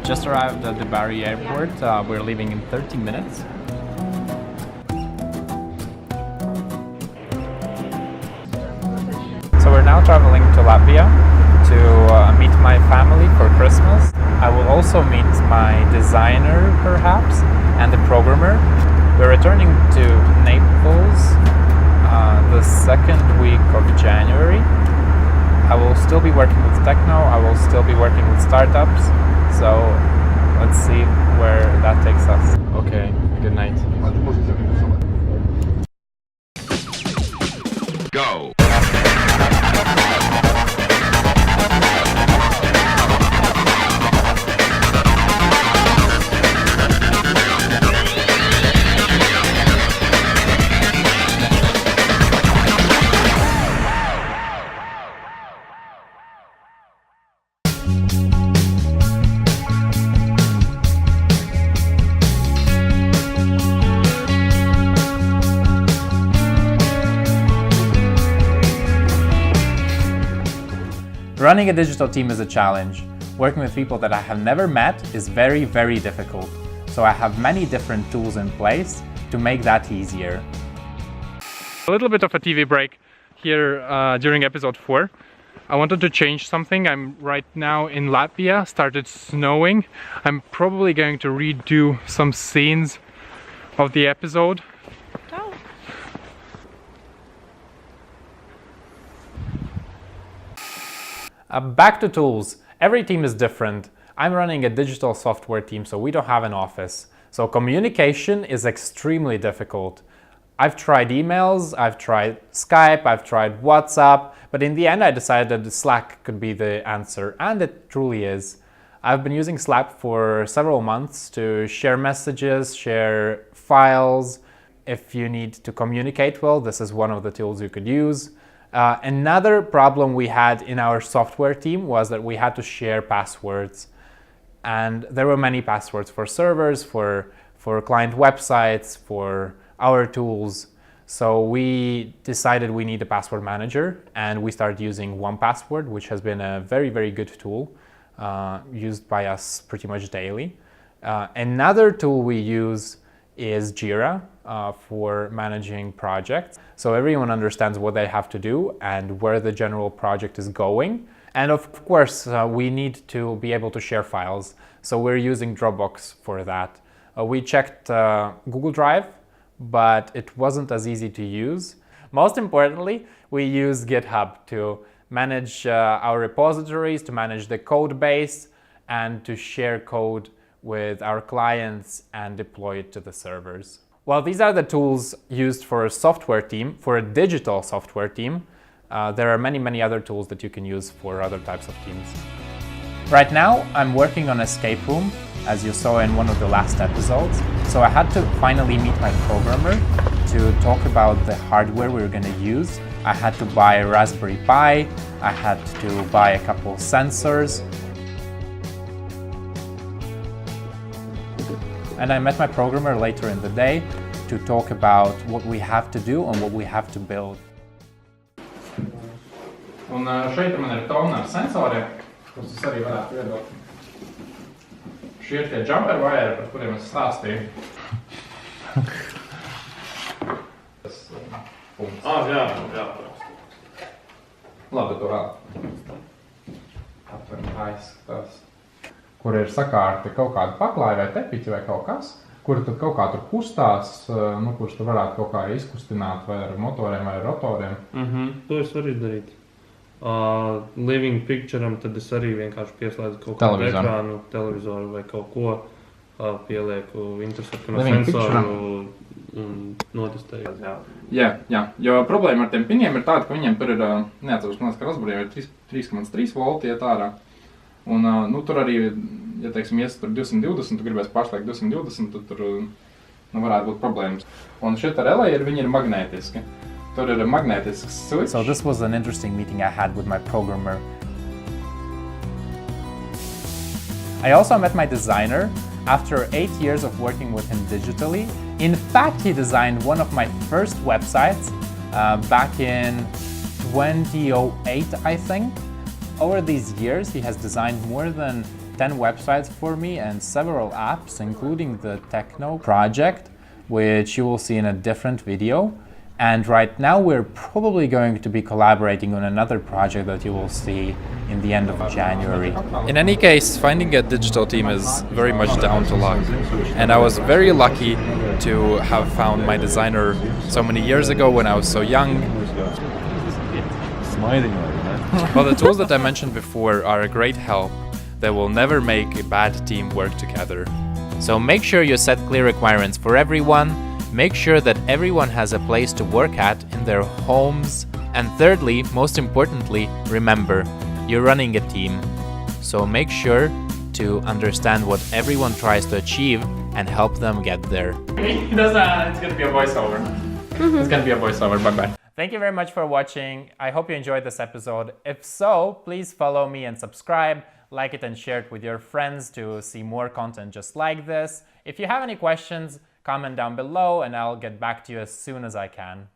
Just arrived at the Bari airport. We're leaving in 30 minutes. So we're now traveling to Latvia to meet my family for Christmas. I will also meet my designer, perhaps, and the programmer. We're returning to Naples the second week of January. I will still be working with techno, I will still be working with startups, so let's see where that takes us. Okay, good night. Go! Running a digital team is a challenge. Working with people that I have never met is very, very difficult. So I have many different tools in place to make that easier. A little bit of a TV break here during episode 4. I wanted to change something. I'm right now in Latvia, started snowing. I'm probably going to redo some scenes of the episode. Back to tools. Every team is different. I'm running a digital software team, so we don't have an office. So communication is extremely difficult. I've tried emails, I've tried Skype, I've tried WhatsApp, but in the end I decided that Slack could be the answer, and it truly is. I've been using Slack for several months to share messages, share files. If you need to communicate well, this is one of the tools you could use. Another problem we had in our software team was that we had to share passwords. And there were many passwords for servers, for client websites, for our tools. So we decided we need a password manager, and we started using 1Password, which has been a very, very good tool used by us pretty much daily. Another tool we use is Jira for managing projects. So everyone understands what they have to do and where the general project is going. And of course, we need to be able to share files. So we're using Dropbox for that. We checked Google Drive, but it wasn't as easy to use. Most importantly, we use GitHub to manage our repositories, to manage the code base, and to share code with our clients and deploy it to the servers. Well, these are the tools used for a software team. For a digital software team, there are many, many other tools that you can use for other types of teams. Right now, I'm working on Escape Room, as you saw in one of the last episodes. So I had to finally meet my programmer to talk about the hardware we were going to use. I had to buy a Raspberry Pi, I had to buy a couple of sensors. And I met my programmer later in the day to talk about what we have to do and what we have to build. Un šeit man ir tona ar sensoriem, kurus es arī varētu iedot. Šie ir tie jumper wire, par kuriem es stāstīju. Tas punkts. Jā. Labi, to vēl. Aptver kā izskatās. Kur ir sakārti kaut kāda paklāja vai tepiķi vai kaut kas, kuri tad kaut kā tur kustās, kurš tu varētu kaut kā izkustināt vai ar motoriem vai ar rotoriem. To es varu izdarīt. Living picture'am tad es arī vienkārši pieslēdzu kaut kādu ekrānu, televizoru vai kaut ko, pielieku interceptu no sensoru un notestēju. Jā, jo problēma ar tiem piniem ir tāda, ka viņiem tur ir, neatceros, man liekas, ka Raspberry ir 3,3 volti iet ārā. Un tur arī, ja teiksim, ies tur 220, tu gribēsi pārslēgt 220, tad tur varētu būt problēmas. Un šie relē viņi ir magnētiski. Tur ir magnētisks switch. So this was an interesting meeting I had with my programmer. I also met my designer after 8 years of working with him digitally. In fact, he designed one of my first websites back in 2008, I think. Over these years, he has designed more than 10 websites for me and several apps, including the Techno project, which you will see in a different video. And right now we're probably going to be collaborating on another project that you will see in the end of January. In any case, finding a digital team is very much down to luck. And I was very lucky to have found my designer so many years ago when I was so young. Well, the tools that I mentioned before are a great help. They will never make a bad team work together. So make sure you set clear requirements for everyone. Make sure that everyone has a place to work at in their homes. And thirdly, most importantly, remember, you're running a team. So make sure to understand what everyone tries to achieve and help them get there. It's going to be a voiceover. It's going to be a voiceover. Bye-bye. Thank you very much for watching. I hope you enjoyed this episode. If so, please follow me and subscribe, like it and share it with your friends to see more content just like this. If you have any questions, comment down below and I'll get back to you as soon as I can.